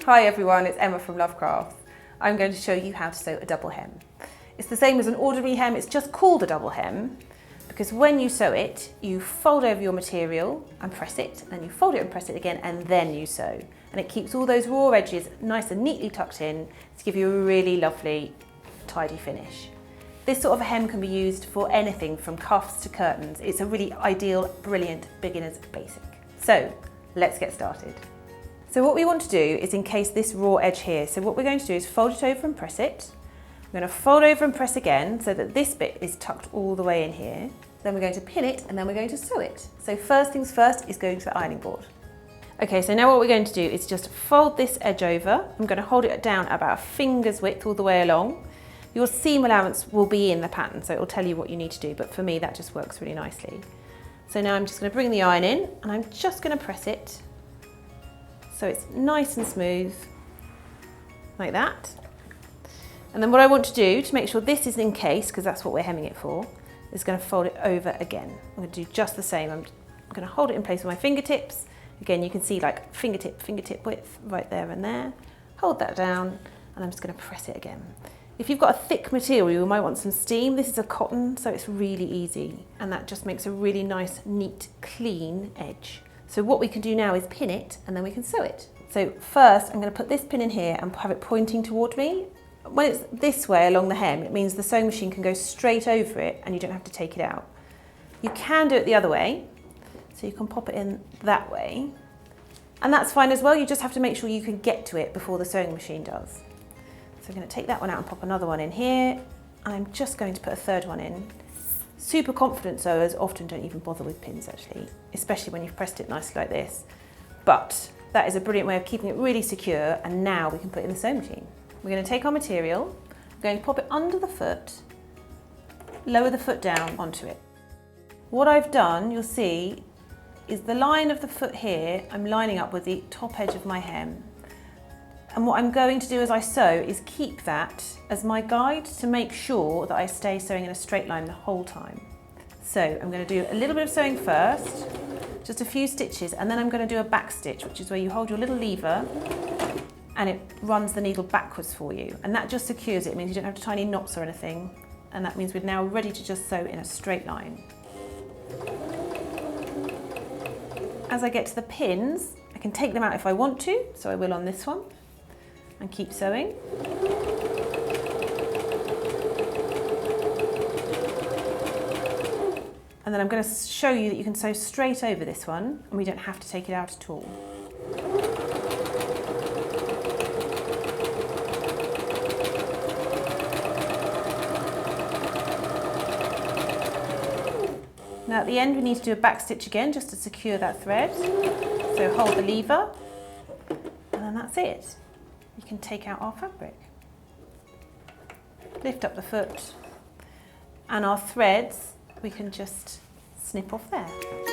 Hi everyone, it's Emma from Lovecraft. I'm going to show you how to sew a double hem. It's the same as an ordinary hem, it's just called a double hem because when you sew it, you fold over your material and press it, and then you fold it and press it again, and then you sew. And it keeps all those raw edges nice and neatly tucked in to give you a really lovely, tidy finish. This sort of a hem can be used for anything from cuffs to curtains. It's a really ideal, brilliant beginner's basic. So let's get started. So what we want to do is encase this raw edge here. So what we're going to do is fold it over and press it. We're going to fold over and press again so that this bit is tucked all the way in here. Then we're going to pin it and then we're going to sew it. So first things first is going to the ironing board. Okay, so now what we're going to do is just fold this edge over. I'm going to hold it down about a finger's width all the way along. Your seam allowance will be in the pattern, so it will tell you what you need to do, but for me that just works really nicely. So now I'm just going to bring the iron in and I'm just going to press it so it's nice and smooth, like that. And then what I want to do to make sure this is encased, because that's what we're hemming it for, is going to fold it over again. I'm going to do just the same. I'm going to hold it in place with my fingertips. Again, you can see like fingertip width right there and there. Hold that down and I'm just going to press it again. If you've got a thick material, you might want some steam. This is a cotton, so it's really easy. And that just makes a really nice, neat, clean edge. So what we can do now is pin it and then we can sew it. So first I'm going to put this pin in here and have it pointing toward me. When it's this way along the hem, it means the sewing machine can go straight over it and you don't have to take it out. You can do it the other way, so you can pop it in that way. And that's fine as well, you just have to make sure you can get to it before the sewing machine does. So I'm going to take that one out and pop another one in here, and I'm just going to put a third one in. Super confident sewers often don't even bother with pins actually, especially when you've pressed it nicely like this. But that is a brilliant way of keeping it really secure, and now we can put it in the sewing machine. We're going to take our material, we're going to pop it under the foot, lower the foot down onto it. What I've done, you'll see, is the line of the foot here, I'm lining up with the top edge of my hem. And what I'm going to do as I sew is keep that as my guide to make sure that I stay sewing in a straight line the whole time. So I'm going to do a little bit of sewing first, just a few stitches, and then I'm going to do a back stitch, which is where you hold your little lever and it runs the needle backwards for you. And that just secures it. It means you don't have tiny knots or anything. And that means we're now ready to just sew in a straight line. As I get to the pins, I can take them out if I want to, so I will on this one. And keep sewing. And then I'm going to show you that you can sew straight over this one and we don't have to take it out at all. Now at the end we need to do a back stitch again just to secure that thread. So hold the lever and then that's it. You can take out our fabric. Lift up the foot and our threads we can just snip off there.